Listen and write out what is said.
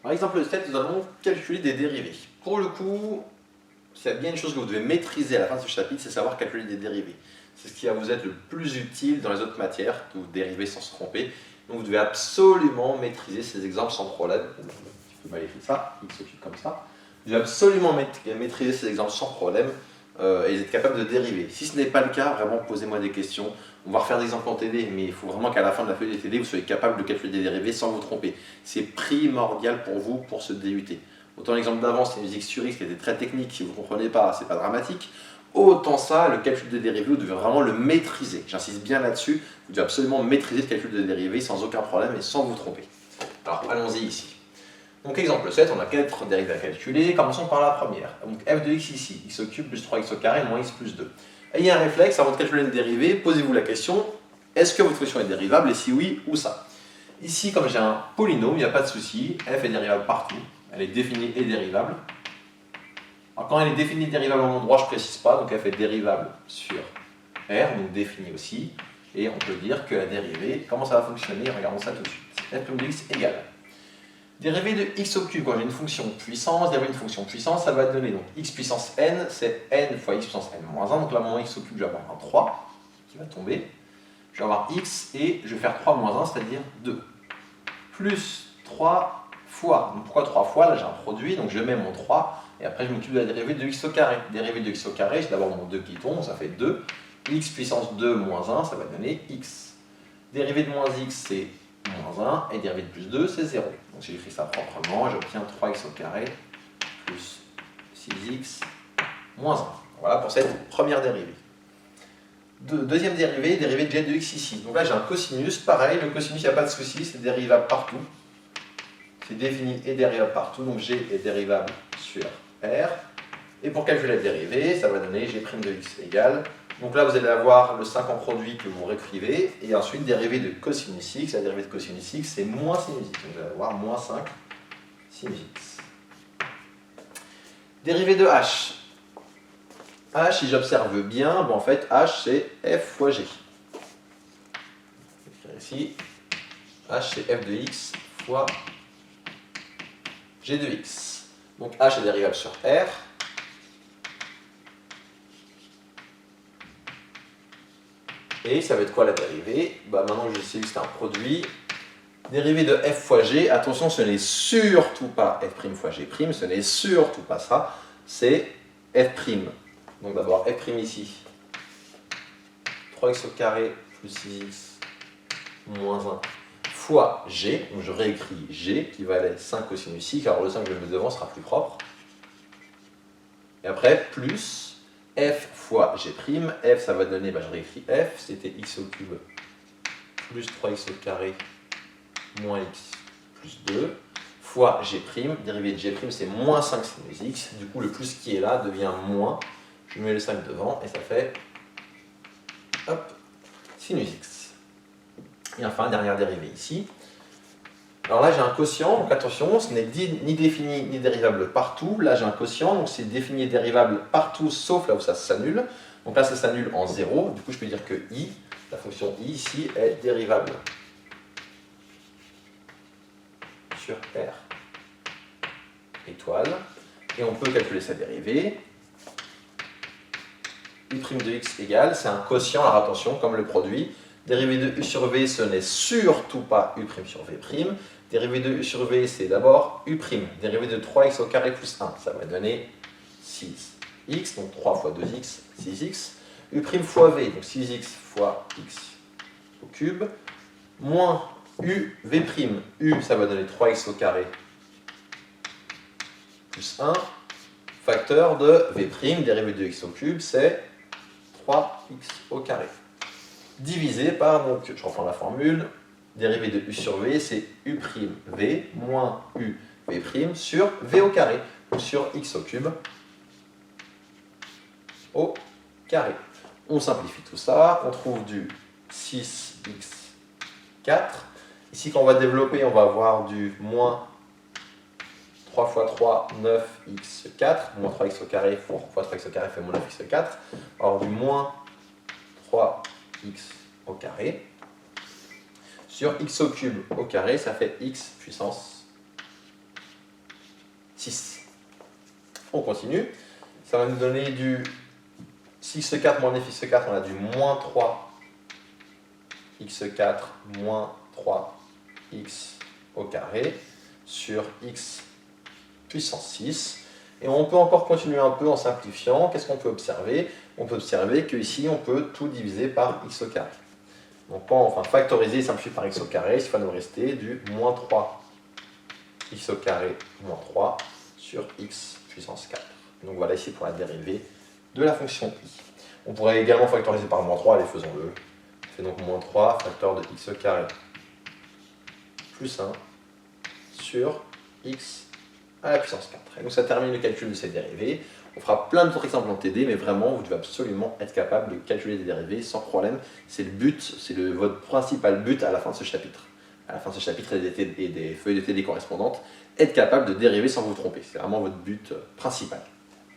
Par exemple 7, nous allons calculer des dérivés. Pour le coup, c'est bien une chose que vous devez maîtriser à la fin de ce chapitre, c'est savoir calculer des dérivés. C'est ce qui va vous être le plus utile dans les autres matières, que vous dérivez sans se tromper. Donc vous devez absolument maîtriser ces exemples sans problème. Je peux mal écrire ça, x au cube comme ça. Vous devez absolument maîtriser ces exemples sans problème et être capable de dériver. Si ce n'est pas le cas, vraiment posez-moi des questions. On va refaire des exemples en TD, mais il faut vraiment qu'à la fin de la feuille des TD, vous soyez capable de calculer des dérivés sans vous tromper. C'est primordial pour vous pour ce DUT. Autant l'exemple d'avant, c'est une musique sur X qui était très technique, si vous ne comprenez pas, c'est pas dramatique. Autant ça, le calcul de dérivés, vous devez vraiment le maîtriser. J'insiste bien là-dessus, vous devez absolument maîtriser le calcul de dérivés sans aucun problème et sans vous tromper. Alors, allons-y ici. Donc, exemple 7, on a 4 dérivés à calculer. Commençons par la première. Donc, f de x ici, x au cube plus 3x au carré moins x plus 2. Ayez un réflexe, avant de calculer une dérivée, posez-vous la question, est-ce que votre fonction est dérivable et si oui, où ça? Ici, comme j'ai un polynôme, il n'y a pas de souci, f est dérivable partout. Elle est définie et dérivable. Alors quand elle est définie et dérivable en endroit, je ne précise pas, donc f est dérivable sur R, donc définie aussi. Et on peut dire que la dérivée, comment ça va fonctionner? Regardons ça tout de suite. f de x égale. Dérivée de x au cube, quand j'ai une fonction puissance, dérivée d'une fonction puissance, ça va donner donc x puissance n, c'est n fois x puissance n moins 1. Donc là, mon x au cube, je vais avoir un 3 qui va tomber. Je vais avoir x et je vais faire 3 moins 1, c'est-à-dire 2. Plus 3 fois. Donc pourquoi 3 fois? Là, j'ai un produit, donc je mets mon 3. Et après, je m'occupe de la dérivée de x au carré. Dérivée de x au carré, j'ai d'abord mon 2 qui tombe, ça fait 2. X puissance 2 moins 1, ça va donner x. Dérivée de moins x, c'est moins 1. Et dérivée de plus 2, c'est 0. Donc si j'écris ça proprement, j'obtiens 3x au carré plus 6x moins 1. Voilà pour cette première dérivée. Deuxième dérivée, dérivée de g de x ici. Donc là, j'ai un cosinus. Pareil, le cosinus, il n'y a pas de souci, c'est dérivable partout. C'est défini et dérivable partout. Donc g est dérivable sur R. Et pour calculer la dérivée, ça va donner g' de x égale. Donc là, vous allez avoir le 5 en produit que vous réécrivez. Et ensuite, dérivée de cosinus x. La dérivée de cosinus x, c'est moins sinus x. Donc vous allez avoir moins 5 sinus x. Dérivée de h. H, si j'observe bien, bon, en fait, h, c'est f fois g. Je vais écrire ici. H, c'est f de x fois g de x. Donc h est dérivable sur R. Et ça va être quoi la dérivée? Maintenant que je sais que c'est un produit, dérivée de f fois g, attention, ce n'est surtout pas f' fois g', ce n'est surtout pas ça, c'est f'. Donc d'abord f' ici, 3x au carré plus 6x moins 1 fois g, donc je réécris g qui valait 5 cosinus x, alors le 5 que je mets devant sera plus propre. Et après, plus f fois g', f ça va donner, je réécris f, c'était x au cube plus 3x au carré moins x plus 2 fois g', dérivée de g' c'est moins 5 sinus x, du coup le plus qui est là devient moins, je mets le 5 devant et ça fait hop, sinus x. Et enfin, dernière dérivée ici. Alors là, j'ai un quotient, donc attention, ce n'est ni défini ni dérivable partout. Là, j'ai un quotient, donc c'est défini et dérivable partout, sauf là où ça s'annule. Donc là, ça s'annule en 0. Du coup, je peux dire que i, la fonction i ici, est dérivable sur R étoile. Et on peut calculer sa dérivée. U' de x égale, c'est un quotient, alors attention, comme le produit. Dérivée de u sur v, ce n'est surtout pas u' sur v'. Dérivée de u sur v, c'est d'abord u'. Dérivée de 3x au carré plus 1, ça va donner 6x, donc 3 fois 2x, 6x. U' fois v, donc 6x fois x au cube, moins u, v'. U, ça va donner 3x au carré plus 1, facteur de v', dérivée de x au cube, c'est 3x au carré. Divisé par, donc je reprends la formule, dérivée de u sur v, c'est u'v moins uv' sur v au carré, ou sur x au cube au carré. On simplifie tout ça, on trouve du 6x4. Ici, quand on va développer, on va avoir du moins 3 fois 3, 9x4, moins 3x au carré fois 3x au carré fait moins 9x4. Alors du moins 3x au carré sur x au cube au carré, ça fait x puissance 6. On continue. Ça va nous donner du 6x4 moins fx4, on a du moins 3x4 moins 3x au carré sur x puissance 6. Et on peut encore continuer un peu en simplifiant. Qu'est-ce qu'on peut observer? On peut observer qu'ici, on peut tout diviser par x au carré. Donc, enfin, factoriser et simplifier par x au carré, il va nous rester du moins 3x au carré moins 3 sur x puissance 4. Donc voilà ici pour la dérivée de la fonction i. On pourrait également factoriser par moins 3, allez, faisons-le. On fait donc moins 3 facteur de x au carré plus 1 sur x à la puissance 4. Et donc ça termine le calcul de ces dérivées. On fera plein d'autres exemples en TD, mais vraiment, vous devez absolument être capable de calculer des dérivées sans problème. C'est le but, c'est votre principal but à la fin de ce chapitre. À la fin de ce chapitre et des feuilles de TD correspondantes, être capable de dériver sans vous tromper. C'est vraiment votre but principal.